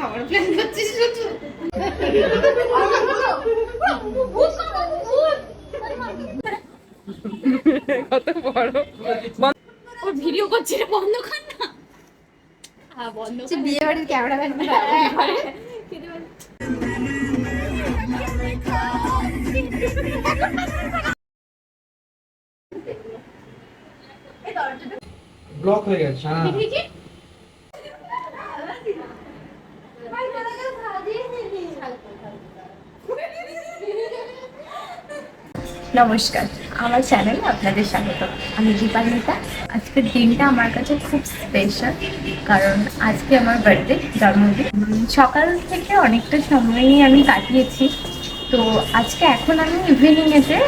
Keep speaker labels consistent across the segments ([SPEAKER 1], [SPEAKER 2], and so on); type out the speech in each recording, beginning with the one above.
[SPEAKER 1] খাবার প্ল্যান করছিস শুধু?
[SPEAKER 2] কত বড়
[SPEAKER 1] ও ভিডিও করছে, বন্ধ কর না। হ্যাঁ বন্ধ কর। বিয়ে বাড়ির ক্যামেরাম্যান
[SPEAKER 3] ব্লক হয়ে গেছে। হ্যাঁ
[SPEAKER 4] নমস্কার, আমার চ্যানেলে আপনাদের স্বাগত। আমি দীপান্বিতা। আজকের দিনটা আমার কাছে খুব স্পেশাল, কারণ আজকে আমার বার্থডে, জন্মদিন। সকাল থেকে অনেকটা সময়ই আমি কাটিয়েছি। তো আজকে এখন আমি ইভিনিংয়েতে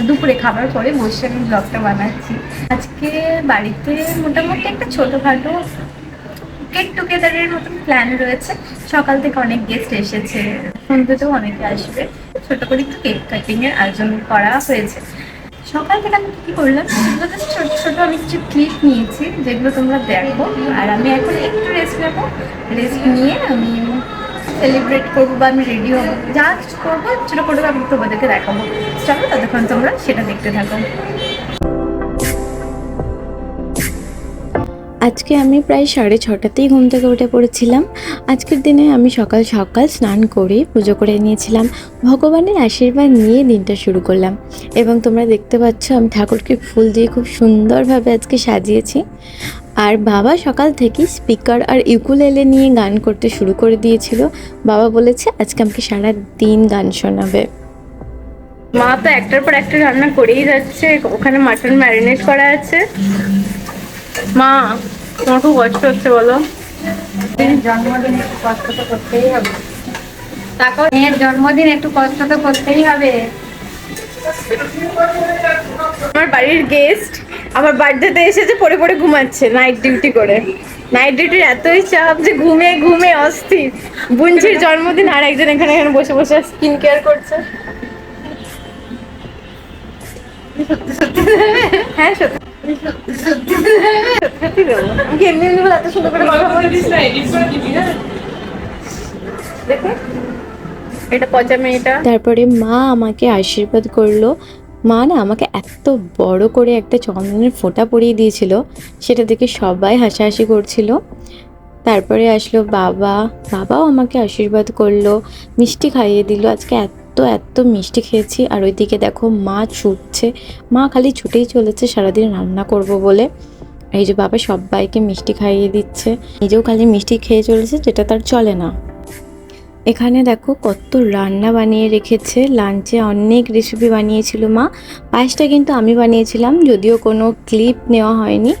[SPEAKER 4] দুপুরে খাবার পরে বসে আমি ব্লগটা বানাচ্ছি। আজকে বাড়িতে মোটামুটি একটা ছোটোখাটো গেট টুগেদারের মতন প্ল্যান রয়েছে। সকাল থেকে অনেক গেস্ট এসেছে, সন্ধ্যেতেও অনেকে আসবে। ছোট করে একটু কেক কাটিং এর আয়োজন করা হয়েছে। সকাল থেকে আমি কি করলাম, ছোট ছোট আমি কিছু ক্লিপ নিয়েছি, যেগুলো তোমরা দেখো। আর আমি এখন একটু রেস্ট নেবো। রেস্ট নিয়ে আমি সেলিব্রেট করবো বা আমি রেডি হবো, যা কিছু করবো ছোটো করে আমি তোমাদেরকে দেখাবো। চলো ততক্ষণ তোমরা সেটা দেখতে থাকো।
[SPEAKER 5] আজকে আমি প্রায় 6:30তেই ঘুম থেকে উঠে পড়েছিলাম। আজকের দিনে আমি সকাল সকাল স্নান করে পুজো করে নিয়েছিলাম। ভগবানের আশীর্বাদ নিয়ে দিনটা শুরু করলাম। এবং তোমরা দেখতে পাচ্ছ আমি ঠাকুরকে ফুল দিয়ে খুব সুন্দরভাবে আজকে সাজিয়েছি। আর বাবা সকাল থেকেই স্পিকার আর ইউকুলেলে নিয়ে গান করতে শুরু করে দিয়েছিল। বাবা বলেছে আজকে আমাকে সারা দিন গান শোনাবে।
[SPEAKER 4] মা তো একটার পর একটা রান্না করেই যাচ্ছে। ওখানে মাটন ম্যারিনেট করা আছে। মা, তোমার খুব কষ্ট হচ্ছে বলো?
[SPEAKER 1] জন্মদিন একটু কষ্ট তো করতেই হবে। তারপর মেয়ের জন্মদিন একটু কষ্ট তো করতেই হবে।
[SPEAKER 4] আমার বাড়ির গেস্ট আমার বার্থডেতে এসেছে, পড়ে পড়ে ঘুমাচ্ছে নাইট ডিউটি করে। নাইট ডিউটির এতই চাপ যে ঘুমে ঘুমে অস্থির। বুনঝির জন্মদিন, আর একজন এখানে এখানে বসে বসে স্কিন কেয়ার করছে। হ্যাঁ সত্যি সত্যি দেবো। আমাকে এমনি এমনি বলে এত সুন্দর করে কথা বলছিস। দেখো এটা পচামে এটা।
[SPEAKER 5] তারপরে মা আমাকে আশীর্বাদ করলো। মা না আমাকে এত বড় করে একটা চন্দনের ফোঁটা পরিয়ে দিয়েছিল, সেটা দেখে সবাই হাসাহাসি করছিল। তারপরে আসলো বাবা, বাবাও আমাকে আশীর্বাদ করলো, মিষ্টি খাইয়ে দিল। আজকে এত এত মিষ্টি খেয়েছি। আর ওইদিকে দেখো মা ছুটছে, মা খালি ছুটেই চলেছে সারাদিন রান্না করব বলে। এই যে বাবা সবাইকে মিষ্টি খাইয়ে দিচ্ছে, নিজেও খালি মিষ্টি খেয়ে চলেছে, যেটা তার চলে না। এখানে দেখো কত রান্না বানিয়ে রেখেছে। লাঞ্চে অনেক রেসিপি বানিয়েছিল মা। পায়েসটা কিন্তু আমি বানিয়েছিলাম, যদিও কোনো ক্লিপ নেওয়া হয়নি।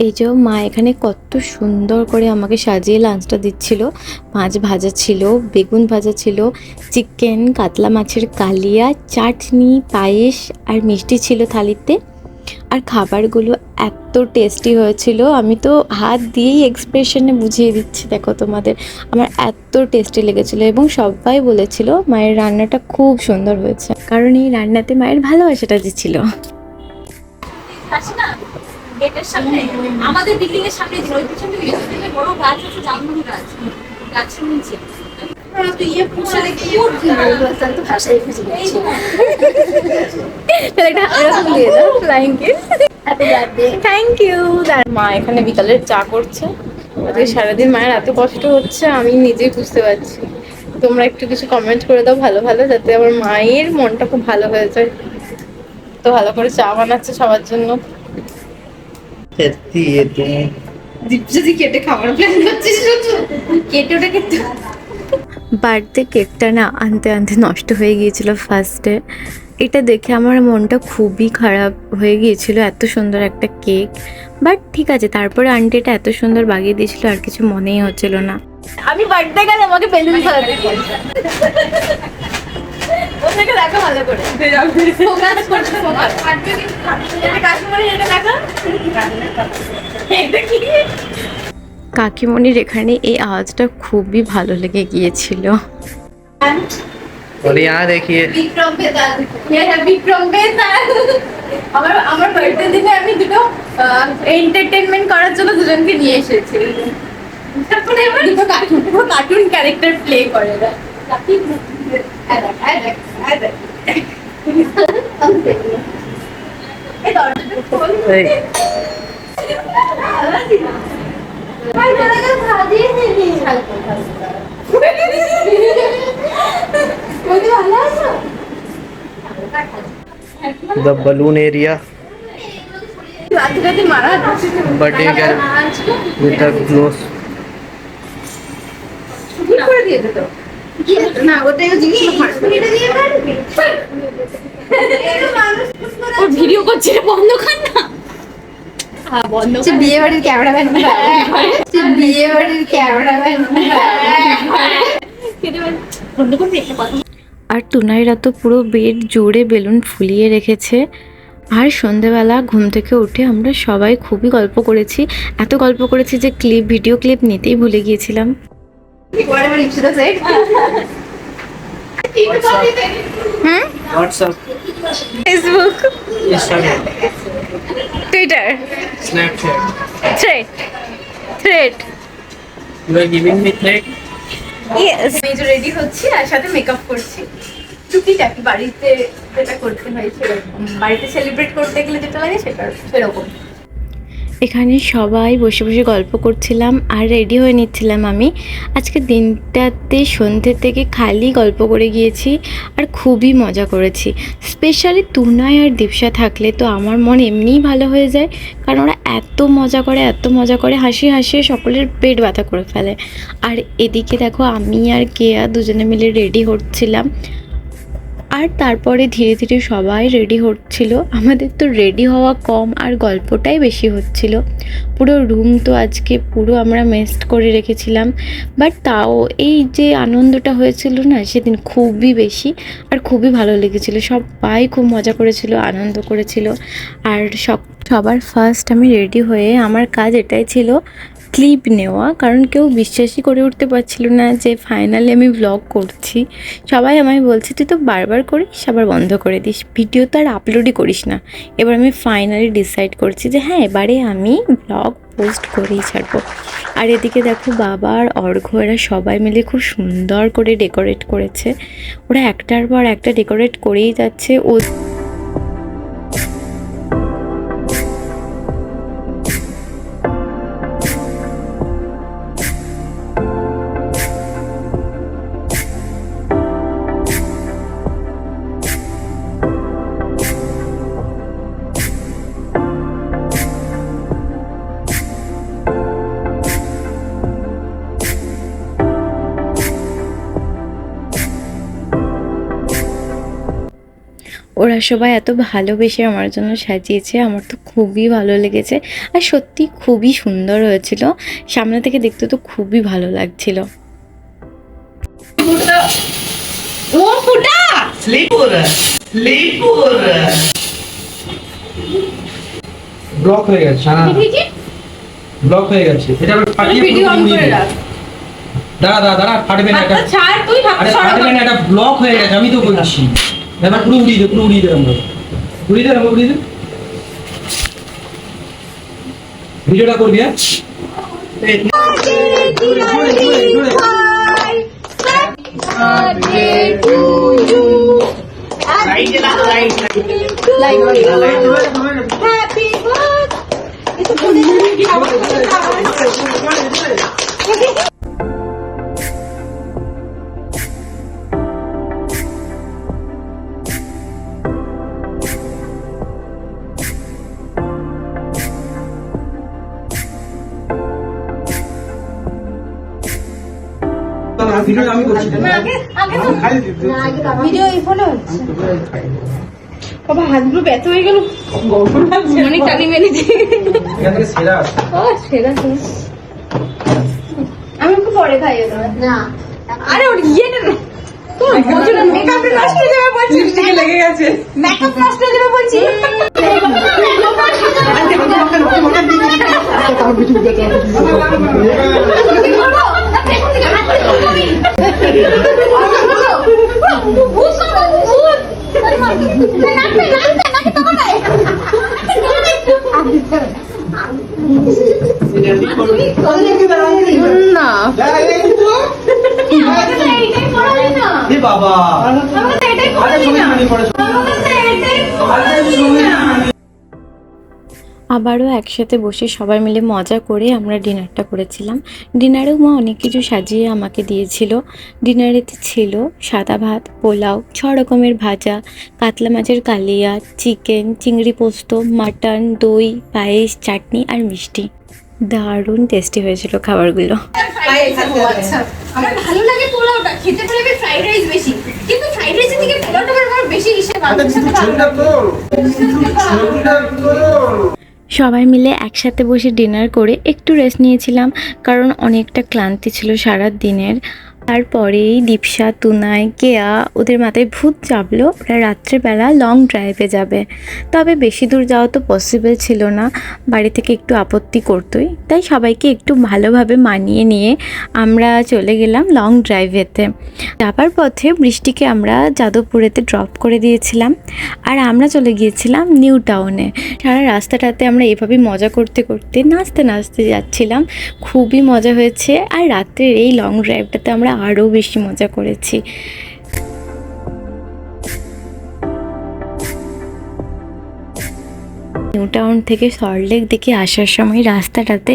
[SPEAKER 5] এই যে মা এখানে কত সুন্দর করে আমাকে সাজিয়ে লাঞ্চটা দিচ্ছিল। মাছ ভাজা ছিল, বেগুন ভাজা ছিল, চিকেন, কাতলা মাছের কালিয়া, চাটনি, পায়েস আর মিষ্টি ছিল থালিতে। আর খাবারগুলো এত টেস্টি হয়েছিল, আমি তো হাত দিয়েই এক্সপ্রেশনে বুঝিয়ে দিচ্ছি দেখো তোমাদের। আমার এত টেস্টি লেগেছিল এবং সবাই বলেছিল মায়ের রান্নাটা খুব সুন্দর হয়েছে, কারণ এই রান্নাতে মায়ের ভালোবাসাটা যে ছিল।
[SPEAKER 1] গেটের সামনে আমাদের বিল্ডিং এর সামনে যে ওই পিছনে বড় গাছ আছে, জামরুল গাছ, গাছের নিচে
[SPEAKER 4] থ্যাংক ইউ। মা এখানে বিকালের চা করছে। আজকে সারাদিন মায়ের এত কষ্ট হচ্ছে আমি নিজেই বুঝতে পারছি। তোমরা একটু কিছু কমেন্ট করে দাও ভালো ভালো, যাতে আমার মায়ের মনটা খুব ভালো হয়ে যায়। তো ভালো করে চা বানাচ্ছে সবার জন্য।
[SPEAKER 1] যদি কেটে খাবার প্ল্যান করছিস শুধু? কেটে ওটা কিন্তু
[SPEAKER 5] বার্থডে কেকটা না আনতে আনতে নষ্ট হয়ে গিয়েছিল ফার্স্টে। এটা দেখে আমার মনটা খুবই খারাপ হয়ে গিয়েছিল, এত সুন্দর একটা কেক। বাট ঠিক আছে, তারপরে আন্টি এটা এত সুন্দর বাগিয়ে দিয়েছিল, আর কিছু মনেই হচ্ছিল না।
[SPEAKER 4] আমি বার্থডে গেলে আমাকে বেলুন খাওয়াতে ওটাকে দেখা ভালো করে ফোকাস করছে, ফোকাস কাশ্মীরি এটা দেখা। এটা কি
[SPEAKER 5] কাকিমণির এখানে এই আওয়াজটা খুবই ভালো লেগে গিয়েছিল।
[SPEAKER 3] और यहाँ देखिए
[SPEAKER 4] বিক্রম বেতাল, বিক্রম বেতাল। আমার বার্থডে দিনে আমি দুটো এন্টারটেইনমেন্ট করার জন্য দুজনকে নিয়ে এসেছি। দুটো কার্টুন ক্যারেক্টার প্লে করে দেয়। এই দরজাটা খোল।
[SPEAKER 3] The balloon area,
[SPEAKER 4] রাতে রাতে মারা
[SPEAKER 3] birthday girl with the clothes.
[SPEAKER 4] করে দিয়ে দিত না, ওটাই জিনিসগুলো ভিডিও করছে, বন্ধ কর না। হ্যাঁ বন্ধ কর।
[SPEAKER 1] বিয়ে বাড়ির ক্যামেরাম্যান, বিয়ে বাড়ির ক্যামেরাম্যান।
[SPEAKER 4] বন্ধ করবি একটা কথা।
[SPEAKER 5] আর টুনাইরা তো পুরো বেড জোরে বেলুন ফুলিয়ে রেখেছে। আর সন্ধেবেলা ঘুম থেকে উঠে আমরা সবাই খুবই গল্প করেছি, এত গল্প করেছি যে ভিডিও ক্লিপ নিতেই ভুলে গিয়েছিলাম।
[SPEAKER 3] WhatsApp,
[SPEAKER 5] Facebook,
[SPEAKER 3] Instagram,
[SPEAKER 5] Twitter,
[SPEAKER 3] Snapchat.
[SPEAKER 5] Thread.
[SPEAKER 3] You are giving me threat?
[SPEAKER 5] Yes.
[SPEAKER 4] আমি যে রেডি হচ্ছি আর সাথে মেকআপ করছি, টুকিটাকি বাড়িতে যেটা করতে হয় সেরকম, বাড়িতে সেলিব্রেট করতে গেলে যেটা লাগে সেটা সেরকম।
[SPEAKER 5] এখানে সবাই বসে বসে গল্প করছিলাম আর রেডি হয়ে নিচ্ছিলাম আমি। আজকে দিনটাতে সন্ধ্যে থেকে খালি গল্প করে গিয়েছি আর খুবই মজা করেছি। স্পেশালি তুনাই আর দীপশা থাকলে তো আমার মন এমনিই ভালো হয়ে যায়, কারণ ওরা এত মজা করে হাসি হাসিয়ে সকলের পেট ব্যথা করে ফেলে। আর এদিকে দেখো আমি আর কেয়া দুজনে মিলে রেডি হচ্ছিলাম। আর তারপরে ধীরে ধীরে সবাই রেডি হচ্ছিল। আমাদের তো রেডি হওয়া কম আর গল্পটাই বেশি হচ্ছিল। পুরো রুম তো আজকে পুরো আমরা মেস্ট করে রেখেছিলাম, বাট তাও এই যে আনন্দটা হয়েছিল না সেদিন খুবই বেশি আর খুবই ভালো লেগেছিলো। সবাই খুব মজা করেছিল, আনন্দ করেছিল। আর সবার ফার্স্ট আমি রেডি হয়ে আমার কাজ এটাই ছিল ক্লিপ নেওয়া, কারণ কেউ বিশ্বাসই করে উঠতে পারছিল না যে ফাইনালি আমি ভ্লগ করছি। সবাই আমায় বলছে তুই তো বারবার করিস, আবার বন্ধ করে দিস, ভিডিও তো আর আপলোডই করিস না। এবার আমি ফাইনালি ডিসাইড করছি যে হ্যাঁ এবারে আমি ভ্লগ পোস্ট করেই ছাড়বো। আর এদিকে দেখো বাবা আর অর্ঘ্য এরা সবাই মিলে খুব সুন্দর করে ডেকোরেট করেছে। ওরা একটার পর একটা ডেকোরেট করেই যাচ্ছে। ওরা সবাই এত ভালোবেসে আমার জন্য সাজিয়েছে, আমার তো খুবই ভালো লেগেছে। আর সত্যি খুবই সুন্দর হয়েছিল, সামনে থেকে দেখতে তো খুবই ভালো লাগছিল।
[SPEAKER 3] ব্লক হয়ে গেছে, ব্লক হয়ে গেছে। এটা আবার ফাটিয়ে
[SPEAKER 4] ভিডিও অন করে রাখ।
[SPEAKER 3] দাঁড়া ফাটবে না এটা।
[SPEAKER 4] ছাড় তুই
[SPEAKER 3] আরে ফাটবে না, এটা ব্লক হয়ে গেছে, আমি তো বলছি। এবার পুরো উড়িয়ে দে আমরা উড়িয়ে দে। ভিডিওটা করবি হ্যাঁ? ভিডিও আমি করছি।
[SPEAKER 1] ভিডিও এই ফোনে হচ্ছে।
[SPEAKER 4] বাবা হাতগুলো ব্যথা হয়ে গেল, অনেক টানি মেনে দিয়ে।
[SPEAKER 3] এখান থেকে সেরা আছে।
[SPEAKER 4] সেরা তো
[SPEAKER 1] আমি একটু পরে খাইয়ে দেবো না।
[SPEAKER 4] আরে ওর ইয়ে না মেকআপ নষ্ট হয়ে যাবে বলছি, লিপস্টিকে লেগে গেছে, মেকআপ নষ্ট হয়ে যাবে বলছি।
[SPEAKER 3] বাবা
[SPEAKER 4] আমার তো এটাই পছন্দ না। আমার তো এটাই পছন্দ না।
[SPEAKER 5] আবারও একসাথে বসে সবাই মিলে মজা করে আমরা ডিনারটা করেছিলাম। ডিনারেও মা অনেক কিছু সাজিয়ে আমাকে দিয়েছিল। ডিনারেতে ছিল সাদা ভাত, পোলাও, 6 রকমের ভাজা, কাতলা মাছের কালিয়া, চিকেন, চিংড়ি পোস্ত, মাটন, দই, পায়েস, চাটনি আর মিষ্টি। দারুণ টেস্টি হয়েছিল খাবারগুলো।
[SPEAKER 4] আমার ভালো লাগে পোলাওটা, খেতে পারে ফ্রাইড রাইস বেশি, কিন্তু ফ্রাইড রাইসের থেকে পোলাওটা আমার বেশি ইসে ভালো লাগে।
[SPEAKER 5] সবাই মিলে একসাথে বসে ডিনার করে একটু রেস্ট নিয়েছিলাম, কারণ অনেকটা ক্লান্তি ছিল সারা দিনের। তারপরেই দীপশা, তুনাই, কেয়া ওদের মাথায় ভূত চাপলো ওরা রাত্রেবেলা লং ড্রাইভে যাবে। তবে বেশি দূর যাওয়া তো পসিবল ছিল না, বাড়ি থেকে একটু আপত্তি করতোই, তাই সবাইকে একটু ভালোভাবে মানিয়ে নিয়ে আমরা চলে গেলাম লং ড্রাইভেতে। যাবার পথে বৃষ্টিকে আমরা যাদবপুরেতে ড্রপ করে দিয়েছিলাম, আর আমরা চলে গিয়েছিলাম নিউ টাউনে। সারা রাস্তাটাতে আমরা এভাবে মজা করতে করতে নাচতে নাচতে যাচ্ছিলাম, খুবই মজা হয়েছে। আর রাত্রের এই লং ড্রাইভটাতে আমরা আরও বেশি মজা করেছি। নিউ টাউন থেকে সল্টলেক দিকে আসার সময় রাস্তাটাতে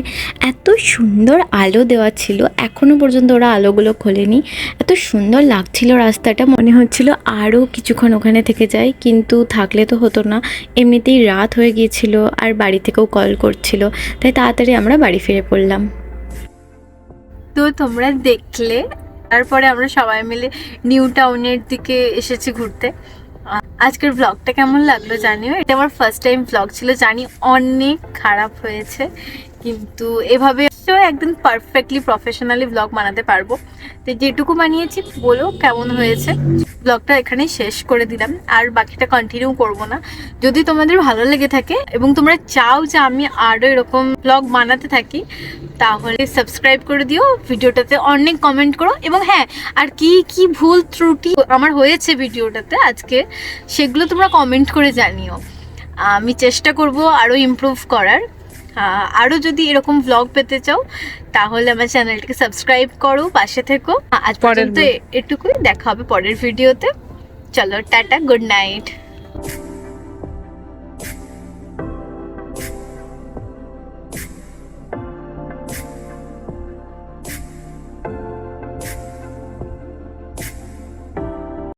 [SPEAKER 5] এত সুন্দর আলো দেওয়া ছিল, এখনও পর্যন্ত ওরা আলোগুলো খোলেনি। এত সুন্দর লাগছিল রাস্তাটা, মনে হচ্ছিল আরও কিছুক্ষণ ওখানে থেকে যাই, কিন্তু থাকলে তো হতো না, এমনিতেই রাত হয়ে গিয়েছিল আর বাড়ি থেকেও কল করছিল, তাই তাড়াতাড়ি আমরা বাড়ি ফিরে পড়লাম। তো তোমরা দেখলে, তারপরে আমরা সবাই মিলে নিউ টাউনের দিকে এসেছি ঘুরতে। আজকের ব্লগটা কেমন লাগলো জানিও। এটা আমার ফার্স্ট টাইম ব্লগ ছিল, জানি অনেক খারাপ হয়েছে, কিন্তু এভাবে একদম পারফেক্টলি প্রফেশনালি ব্লগ বানাতে পারবো। তো যেটুকু বানিয়েছি বলো কেমন হয়েছে। ব্লগটা এখানে শেষ করে দিলাম, আর বাকিটা কন্টিনিউ করব না। যদি তোমাদের ভালো লেগে থাকে এবং তোমরা চাও যে আমি আরও এরকম ব্লগ বানাতে থাকি, তাহলে সাবস্ক্রাইব করে দিও, ভিডিওটাতে অনেক কমেন্ট করো, এবং হ্যাঁ, আর কি কি ভুল ত্রুটি আমার হয়েছে ভিডিওটাতে আজকে, সেগুলো তোমরা কমেন্ট করে জানিও। আমি চেষ্টা করব আরও ইমপ্রুভ করার। আরও যদি এরকম ব্লগ পেতে চাও তাহলে আমার চ্যানেলটাকে সাবস্ক্রাইব করো, পাশে থেকো। আজ পর্যন্ত এটুকুই, দেখা হবে পরের ভিডিওতে। চলো টাটা, গুড নাইট।